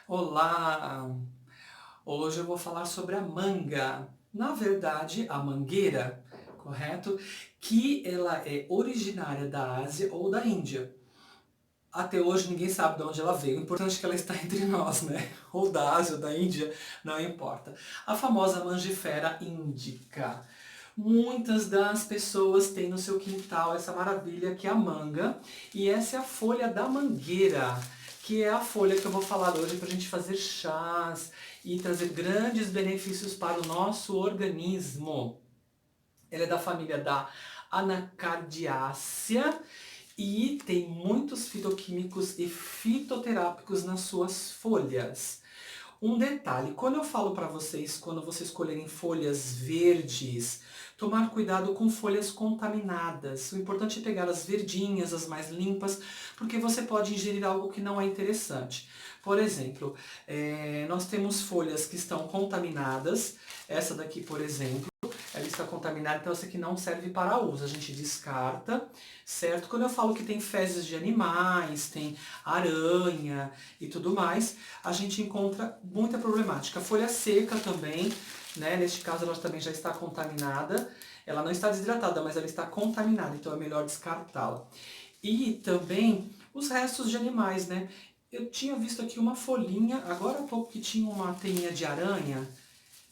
Olá! Hoje eu vou falar sobre a manga. Na verdade, a mangueira, correto? Que ela é originária da Ásia ou da Índia. Até hoje ninguém sabe de onde ela veio. O importante é que ela está entre nós, né? Ou da Ásia ou da Índia, não importa. A famosa Mangifera indica. Muitas das pessoas têm no seu quintal essa maravilha que é a manga. E essa é a folha da mangueira, que é a folha que eu vou falar hoje para a gente fazer chás e trazer grandes benefícios para o nosso organismo. Ela é da família da Anacardiácea e tem muitos fitoquímicos e fitoterápicos nas suas folhas. Um detalhe, quando eu falo para vocês, quando vocês escolherem folhas verdes, tomar cuidado com folhas contaminadas. O importante é pegar as verdinhas, as mais limpas, porque você pode ingerir algo que não é interessante. Por exemplo, nós temos folhas que estão contaminadas, essa daqui, por exemplo, ela está contaminada, então essa aqui não serve para uso, a gente descarta, certo? Quando eu falo que tem fezes de animais, tem aranha e tudo mais, a gente encontra muita problemática. Folha seca também, né? Neste caso ela também já está contaminada, ela não está desidratada, mas ela está contaminada, então é melhor descartá-la. E também os restos de animais, né? Eu tinha visto aqui uma folhinha, agora há pouco que tinha uma teinha de aranha,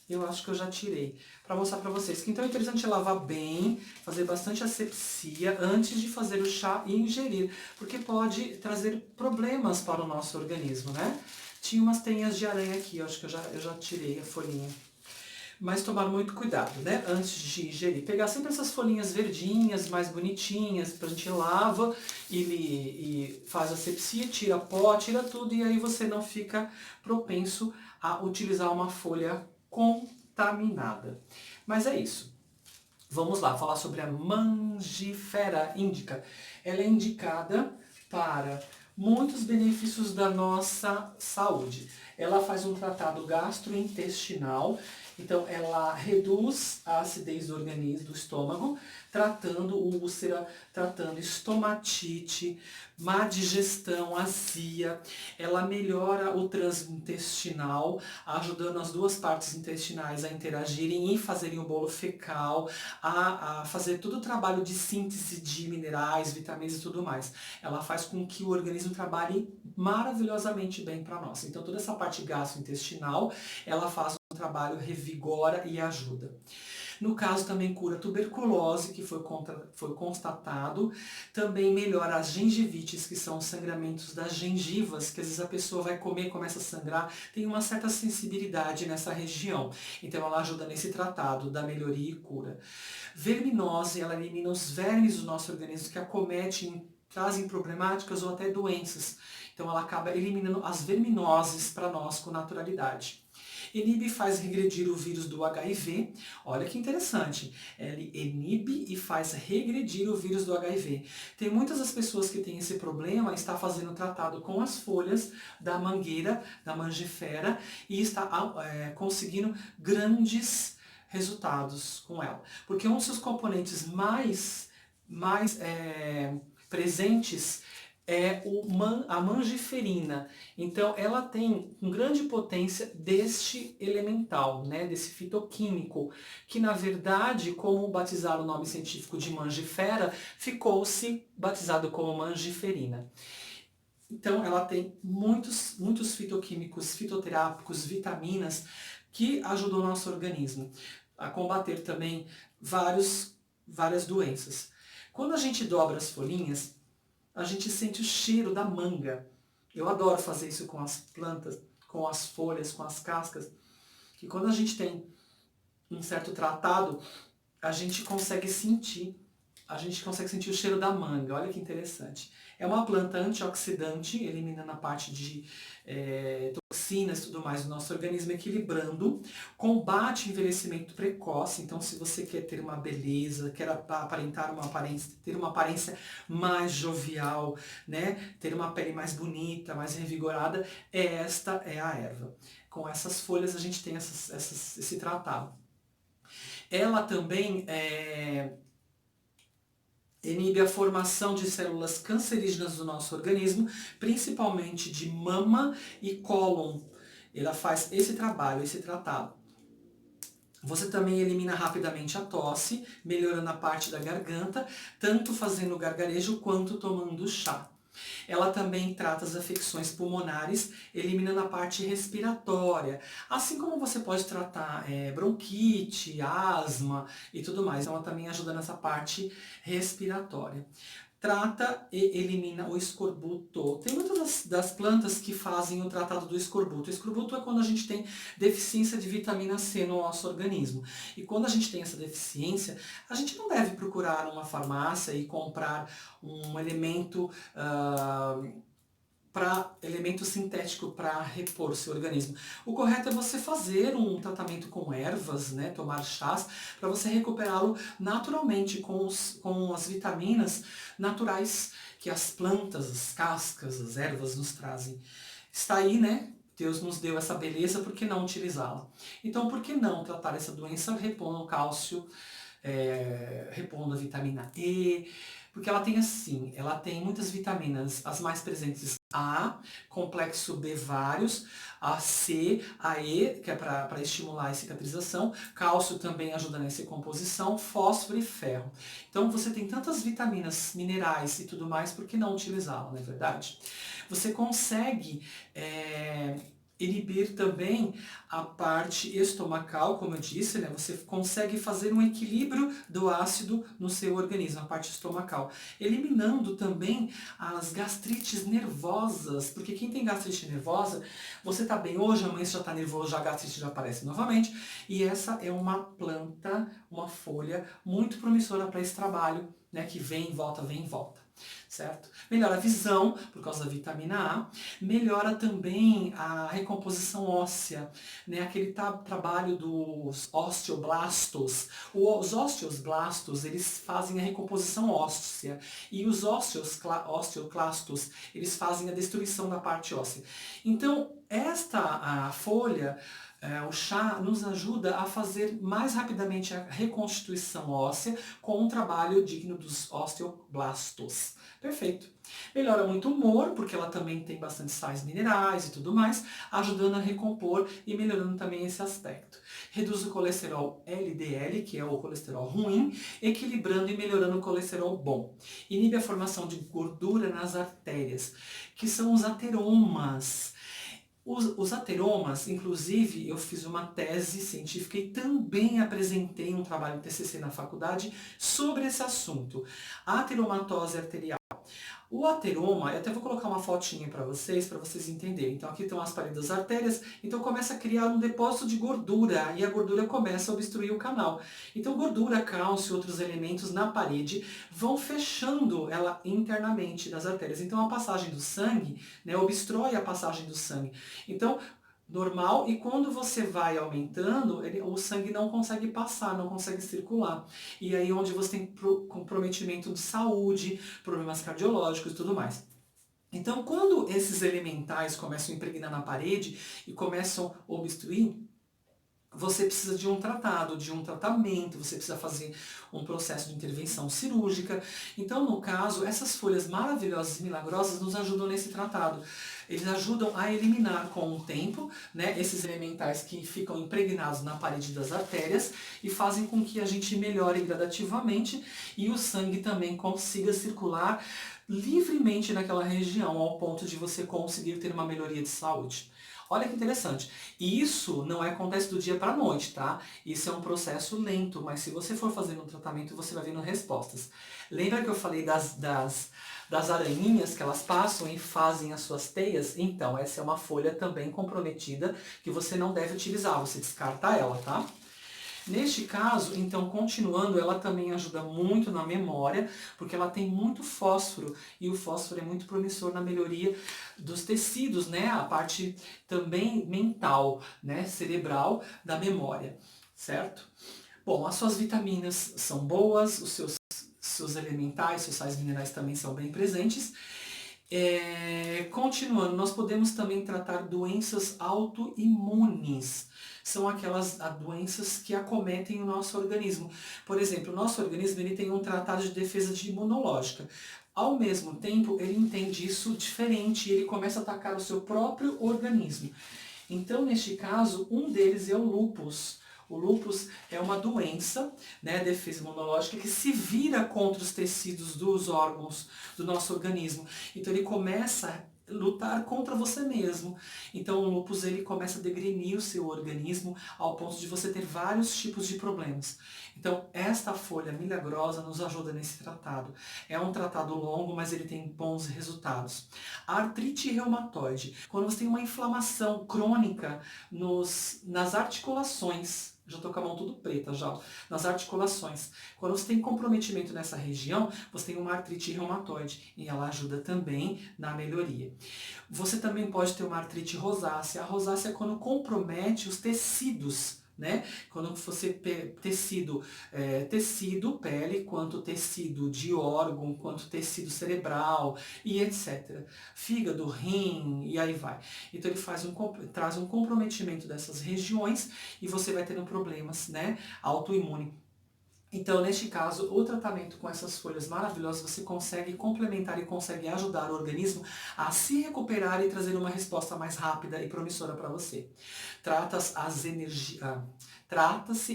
eu acho que eu já tirei, para mostrar para vocês. Então é interessante lavar bem, fazer bastante asepsia antes de fazer o chá e ingerir, porque pode trazer problemas para o nosso organismo, né? Tinha umas teinhas de aranha aqui, eu acho que eu já tirei a folhinha. Mas tomar muito cuidado, né? Antes de ingerir. Pegar sempre essas folhinhas verdinhas, mais bonitinhas, a gente lava e faz asepsia, tira pó, tira tudo, e aí você não fica propenso a utilizar uma folha contaminada. Mas é isso. Vamos lá, falar sobre a Mangifera indica. Ela é indicada para muitos benefícios da nossa saúde. Ela faz um tratado gastrointestinal, então ela reduz a acidez do organismo, do estômago, tratando úlcera, tratando estomatite, má digestão, azia. Ela melhora o trânsito intestinal, ajudando as duas partes intestinais a interagirem e fazerem o bolo fecal, a fazer todo o trabalho de síntese de minerais, vitaminas e tudo mais. Ela faz com que o organismo trabalhe maravilhosamente bem para nós. Então toda essa parte gastrointestinal, ela faz um trabalho, revigora e ajuda. No caso também cura tuberculose, que foi constatado, também melhora as gengivites, que são os sangramentos das gengivas, que às vezes a pessoa vai comer e começa a sangrar, tem uma certa sensibilidade nessa região. Então ela ajuda nesse tratado da melhoria e cura. Verminose, ela elimina os vermes do nosso organismo que acometem, trazem problemáticas ou até doenças. Então ela acaba eliminando as verminoses para nós com naturalidade. Inibe e faz regredir o vírus do HIV. Olha que interessante. Ele inibe e faz regredir o vírus do HIV. Tem muitas das pessoas que têm esse problema, está fazendo tratado com as folhas da mangueira, da mangifera, e está conseguindo grandes resultados com ela. Porque um dos seus componentes mais presentes é a mangiferina. Então ela tem com grande potência deste elemental, né, desse fitoquímico, que na verdade, como batizar o nome científico de mangifera, ficou-se batizado como mangiferina. Então ela tem muitos fitoquímicos, fitoterápicos, vitaminas que ajudam o nosso organismo a combater também várias doenças. Quando a gente dobra as folhinhas, a gente sente o cheiro da manga. Eu adoro fazer isso com as plantas, com as folhas, com as cascas, que quando a gente tem um certo tratado, a gente consegue sentir o cheiro da manga. Olha que interessante. É uma planta antioxidante, eliminando a parte de toxinas e tudo mais do nosso organismo, equilibrando, combate o envelhecimento precoce. Então, se você quer ter uma beleza, quer aparentar uma aparência, ter uma aparência mais jovial, né, ter uma pele mais bonita, mais revigorada, esta é a erva. Com essas folhas a gente tem esse tratado. Ela também inibe a formação de células cancerígenas do nosso organismo, principalmente de mama e cólon. Ela faz esse trabalho, esse tratado. Você também elimina rapidamente a tosse, melhorando a parte da garganta, tanto fazendo gargarejo quanto tomando chá. Ela também trata as afecções pulmonares, eliminando a parte respiratória, assim como você pode tratar bronquite, asma e tudo mais. Ela também ajuda nessa parte respiratória. Trata e elimina o escorbuto. Tem muitas das plantas que fazem o tratado do escorbuto. O escorbuto é quando a gente tem deficiência de vitamina C no nosso organismo. E quando a gente tem essa deficiência, a gente não deve procurar uma farmácia e comprar um elemento elemento sintético para repor o seu organismo. O correto é você fazer um tratamento com ervas, né, tomar chás, para você recuperá-lo naturalmente com as vitaminas naturais que as plantas, as cascas, as ervas nos trazem. Está aí, né? Deus nos deu essa beleza, por que não utilizá-la? Então, por que não tratar essa doença repondo o cálcio, repondo a vitamina E, porque ela tem assim, ela tem muitas vitaminas, as mais presentes A, complexo B vários, a C, a E, que é para estimular a cicatrização, cálcio também ajuda nessa composição, fósforo e ferro. Então você tem tantas vitaminas, minerais e tudo mais, por que não utilizá-la, não é verdade? Você consegue inibir também a parte estomacal, como eu disse, né? Você consegue fazer um equilíbrio do ácido no seu organismo, a parte estomacal. Eliminando também as gastrites nervosas, porque quem tem gastrite nervosa, você tá bem hoje, amanhã você já tá nervoso, já a gastrite já aparece novamente. E essa é uma planta, uma folha muito promissora para esse trabalho, né? Que vem e volta, vem e volta. Certo? Melhora a visão, por causa da vitamina A, melhora também a recomposição óssea, né? Aquele trabalho dos osteoblastos. Os osteoblastos, eles fazem a recomposição óssea, e os osteoclastos, eles fazem a destruição da parte óssea. Então, a folha, o chá nos ajuda a fazer mais rapidamente a reconstituição óssea com um trabalho digno dos osteoblastos. Perfeito. Melhora muito o humor, porque ela também tem bastante sais minerais e tudo mais, ajudando a recompor e melhorando também esse aspecto. Reduz o colesterol LDL, que é o colesterol ruim, equilibrando e melhorando o colesterol bom. Inibe a formação de gordura nas artérias, que são os ateromas. Os ateromas, inclusive, eu fiz uma tese científica e também apresentei um trabalho em TCC na faculdade sobre esse assunto, a ateromatose arterial. O ateroma, eu até vou colocar uma fotinha para vocês entenderem. Então aqui estão as paredes das artérias, então começa a criar um depósito de gordura e a gordura começa a obstruir o canal. Então gordura, cálcio e outros elementos na parede vão fechando ela internamente das artérias. Então a passagem do sangue, né, obstrui a passagem do sangue. Então normal, e quando você vai aumentando, o sangue não consegue passar, não consegue circular. E aí onde você tem comprometimento de saúde, problemas cardiológicos e tudo mais. Então, quando esses elementais começam a impregnar na parede e começam a obstruir, você precisa de um tratado, de um tratamento, você precisa fazer um processo de intervenção cirúrgica. Então, no caso, essas folhas maravilhosas e milagrosas nos ajudam nesse tratado. Eles ajudam a eliminar com o tempo, né, esses elementais que ficam impregnados na parede das artérias e fazem com que a gente melhore gradativamente e o sangue também consiga circular livremente naquela região, ao ponto de você conseguir ter uma melhoria de saúde. Olha que interessante. E isso não acontece do dia para a noite, tá? Isso é um processo lento, mas se você for fazendo um tratamento, você vai vendo respostas. Lembra que eu falei das aranhinhas que elas passam e fazem as suas teias? Então, essa é uma folha também comprometida que você não deve utilizar, você descarta ela, tá? Neste caso, então, continuando, ela também ajuda muito na memória, porque ela tem muito fósforo, e o fósforo é muito promissor na melhoria dos tecidos, né? A parte também mental, né? Cerebral da memória, certo? Bom, as suas vitaminas são boas, os seus elementais, seus sais minerais também são bem presentes. Continuando, nós podemos também tratar doenças autoimunes. São aquelas doenças que acometem o nosso organismo. Por exemplo, o nosso organismo ele tem um tratado de defesa imunológica. Ao mesmo tempo, ele entende isso diferente e ele começa a atacar o seu próprio organismo. Então, neste caso, um deles é o lúpus. O lúpus é uma doença, né, defesa imunológica, que se vira contra os tecidos dos órgãos do nosso organismo. Então ele começa a lutar contra você mesmo. Então o lúpus ele começa a degrenir o seu organismo ao ponto de você ter vários tipos de problemas. Então esta folha milagrosa nos ajuda nesse tratado. É um tratado longo, mas ele tem bons resultados. A artrite reumatoide, quando você tem uma inflamação crônica nas articulações, já estou com a mão tudo preta já, nas articulações. Quando você tem comprometimento nessa região, você tem uma artrite reumatoide e ela ajuda também na melhoria. Você também pode ter uma artrite rosácea. A rosácea é quando compromete os tecidos, né? Quando você tecido, pele, quanto tecido de órgão, quanto tecido cerebral e etc. Fígado, rim e aí vai. Então ele traz um comprometimento dessas regiões e você vai tendo problemas, né, autoimune. Então, neste caso, o tratamento com essas folhas maravilhosas, você consegue complementar e consegue ajudar o organismo a se recuperar e trazer uma resposta mais rápida e promissora para você. Trata-se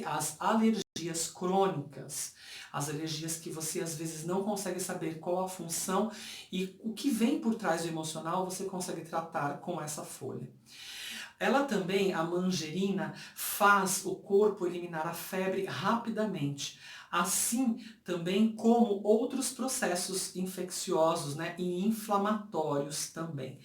as alergias crônicas, as alergias que você às vezes não consegue saber qual a função e o que vem por trás do emocional, você consegue tratar com essa folha. Ela também, a manjerina, faz o corpo eliminar a febre rapidamente. Assim também como outros processos infecciosos, né, e inflamatórios também.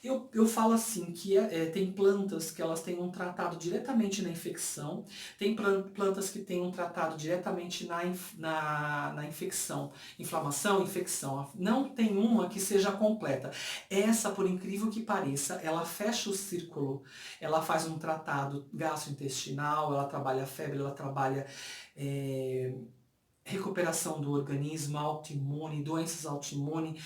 Eu falo assim que tem plantas que elas têm um tratado diretamente na infecção, tem plantas que têm um tratado diretamente na infecção, inflamação, infecção. Não tem uma que seja completa. Essa, por incrível que pareça, ela fecha o círculo, ela faz um tratado gastrointestinal, ela trabalha a febre, ela trabalha recuperação do organismo, autoimune, doenças autoimunes,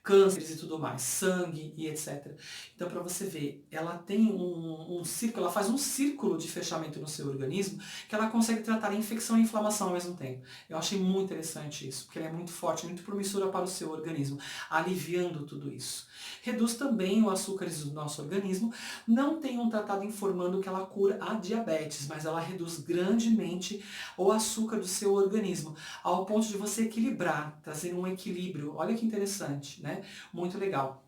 cânceres e tudo mais, sangue e etc. Então, para você ver, ela tem um círculo, ela faz um círculo de fechamento no seu organismo que ela consegue tratar a infecção e a inflamação ao mesmo tempo. Eu achei muito interessante isso, porque ela é muito forte, muito promissora para o seu organismo, aliviando tudo isso. Reduz também o açúcares do nosso organismo, não tem um tratado informando que ela cura a diabetes, mas ela reduz grandemente o açúcar do seu organismo, ao ponto de você equilibrar, trazer um equilíbrio. Olha que interessante, né? Muito legal.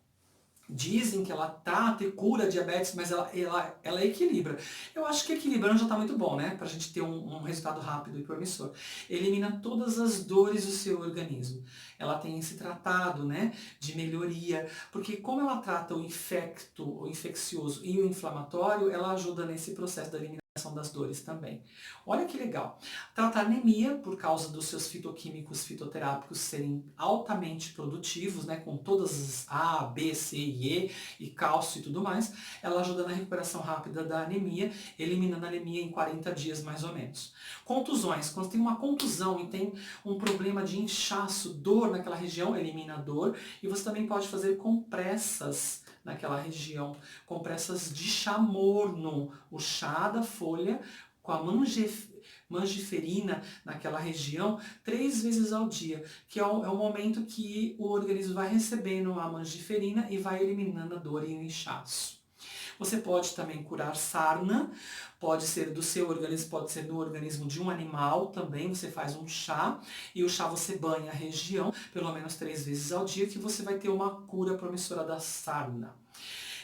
Dizem que ela trata e cura a diabetes, mas ela equilibra. Eu acho que equilibrando já está muito bom, né? Pra gente ter um resultado rápido e promissor. Elimina todas as dores do seu organismo. Ela tem esse tratado, né, de melhoria, porque como ela trata o infeccioso e o inflamatório, ela ajuda nesse processo da eliminação das dores também. Olha que legal. Trata anemia por causa dos seus fitoquímicos fitoterápicos serem altamente produtivos, né, com todas as A, B, C e E, e cálcio e tudo mais. Ela ajuda na recuperação rápida da anemia, eliminando a anemia em 40 dias mais ou menos. Contusões. Quando tem uma contusão e tem um problema de inchaço, dor naquela região, elimina a dor. E você também pode fazer compressas naquela região, compressas de chá morno, o chá da folha com a mangiferina naquela região 3 vezes ao dia, que é o momento que o organismo vai recebendo a mangiferina e vai eliminando a dor e o inchaço. Você pode também curar sarna, pode ser do seu organismo, pode ser no organismo de um animal também, você faz um chá, e o chá você banha a região pelo menos 3 vezes ao dia, que você vai ter uma cura promissora da sarna.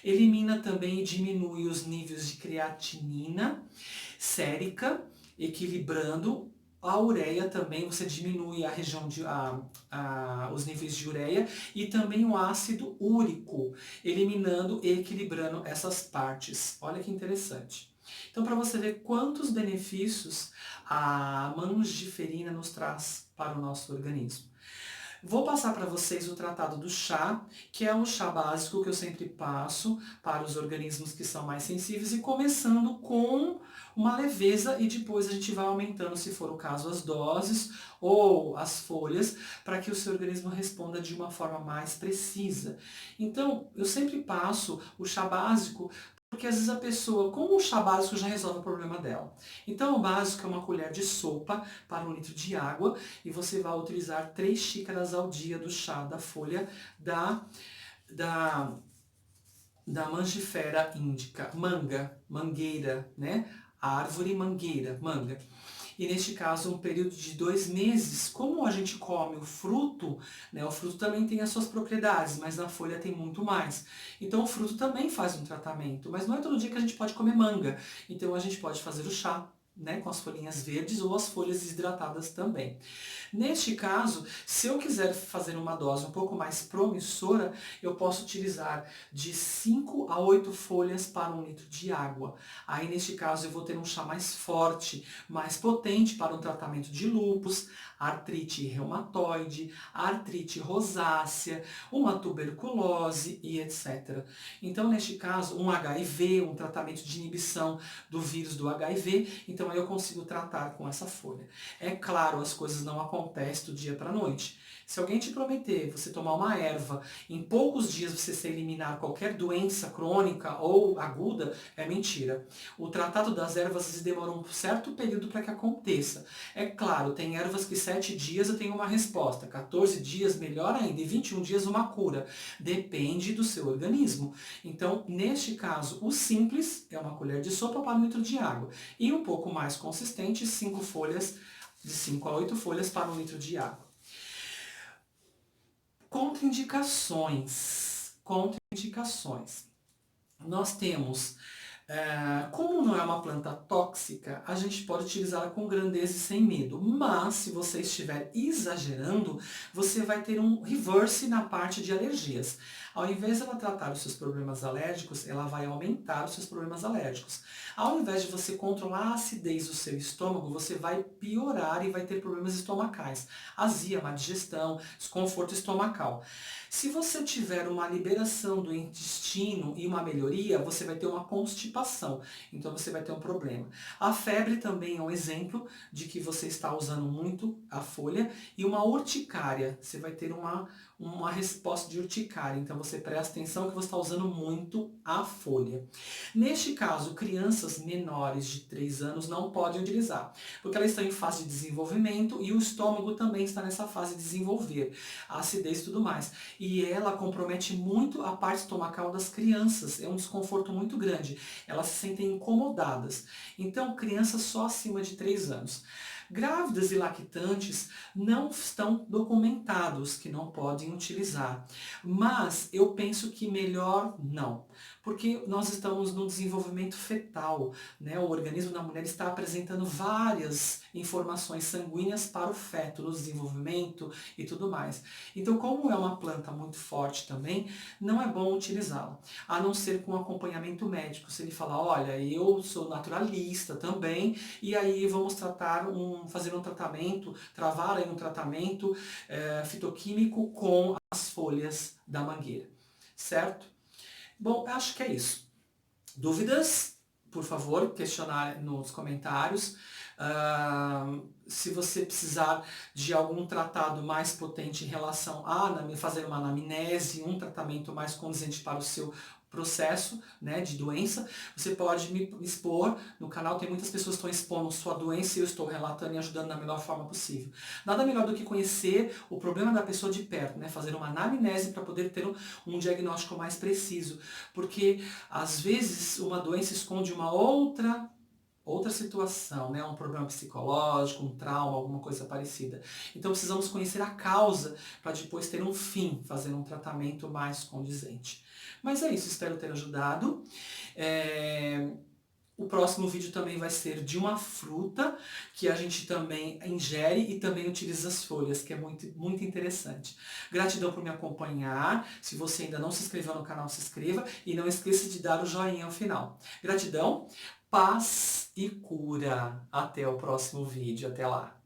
Elimina também e diminui os níveis de creatinina sérica, equilibrando a ureia também, você diminui a região de os níveis de ureia e também o ácido úrico, eliminando e equilibrando essas partes. Olha que interessante. Então, para você ver quantos benefícios a mangiferina nos traz para o nosso organismo. Vou passar para vocês o tratado do chá, que é um chá básico que eu sempre passo para os organismos que são mais sensíveis, e começando com uma leveza e depois a gente vai aumentando, se for o caso, as doses ou as folhas, para que o seu organismo responda de uma forma mais precisa. Então, eu sempre passo o chá básico, porque às vezes a pessoa, com o chá básico, já resolve o problema dela. Então, o básico é uma colher de sopa para 1 litro de água, e você vai utilizar 3 xícaras ao dia do chá da folha da, da, da mangifera índica, mangueira, né? A árvore mangueira, manga. E neste caso, um período de 2 meses. Como a gente come o fruto, né? O fruto também tem as suas propriedades, mas na folha tem muito mais. Então o fruto também faz um tratamento, mas não é todo dia que a gente pode comer manga. Então a gente pode fazer o chá, né, com as folhinhas verdes ou as folhas desidratadas também. Neste caso, se eu quiser fazer uma dose um pouco mais promissora, eu posso utilizar de 5 a 8 folhas para 1 litro de água. Aí, neste caso, eu vou ter um chá mais forte, mais potente para um tratamento de lúpus, artrite reumatoide, artrite rosácea, uma tuberculose e etc. Então, neste caso, um HIV, um tratamento de inibição do vírus do HIV, então aí eu consigo tratar com essa folha. É claro, as coisas não acontecem do dia para a noite. Se alguém te prometer você tomar uma erva, em poucos dias você se eliminar qualquer doença crônica ou aguda, é mentira. O tratado das ervas demora um certo período para que aconteça. É claro, tem ervas que 7 dias eu tenho uma resposta, 14 dias melhor ainda, e 21 dias uma cura. Depende do seu organismo. Então, neste caso, o simples é uma colher de sopa para 1 litro de água. E um pouco mais consistente, 5 folhas, de 5 a 8 folhas para 1 litro de água. Contraindicações. Contraindicações. Nós temos, como não é uma planta tóxica, a gente pode utilizá-la com grandeza e sem medo. Mas, se você estiver exagerando, você vai ter um reverse na parte de alergias. Ao invés de ela tratar os seus problemas alérgicos, ela vai aumentar os seus problemas alérgicos. Ao invés de você controlar a acidez do seu estômago, você vai piorar e vai ter problemas estomacais. Azia, má digestão, desconforto estomacal. Se você tiver uma liberação do intestino e uma melhoria, você vai ter uma constipação. Então você vai ter um problema. A febre também é um exemplo de que você está usando muito a folha. E uma urticária, você vai ter uma resposta de urticária. Então você presta atenção que você está usando muito a folha. Neste caso, crianças menores de 3 anos não podem utilizar, porque elas estão em fase de desenvolvimento e o estômago também está nessa fase de desenvolver, a acidez e tudo mais. E ela compromete muito a parte estomacal das crianças, é um desconforto muito grande, elas se sentem incomodadas. Então, crianças só acima de 3 anos. Grávidas e lactantes não estão documentados que não podem utilizar, mas eu penso que melhor não, porque nós estamos no desenvolvimento fetal, né? O organismo da mulher está apresentando várias informações sanguíneas para o feto no desenvolvimento e tudo mais. Então, como é uma planta muito forte também, não é bom utilizá-la, a não ser com acompanhamento médico. Se ele falar, olha, eu sou naturalista também, e aí vamos fazer um tratamento, travar aí um tratamento fitoquímico com as folhas da mangueira, certo? Bom, acho que é isso. Dúvidas? Por favor, questionar nos comentários. Se você precisar de algum tratado mais potente em relação a fazer uma anamnese, um tratamento mais condizente para o seu processo, né, de doença, você pode me expor. No canal tem muitas pessoas que estão expondo sua doença e eu estou relatando e ajudando da melhor forma possível. Nada melhor do que conhecer o problema da pessoa de perto, né, fazer uma anamnese para poder ter um diagnóstico mais preciso, porque às vezes uma doença esconde uma outra situação, né? Um problema psicológico, um trauma, alguma coisa parecida. Então precisamos conhecer a causa para depois ter um fim, fazer um tratamento mais condizente. Mas é isso, espero ter ajudado. O próximo vídeo também vai ser de uma fruta que a gente também ingere e também utiliza as folhas, que é muito, muito interessante. Gratidão por me acompanhar. Se você ainda não se inscreveu no canal, se inscreva e não esqueça de dar o joinha ao final. Gratidão, paz e cura. Até o próximo vídeo. Até lá.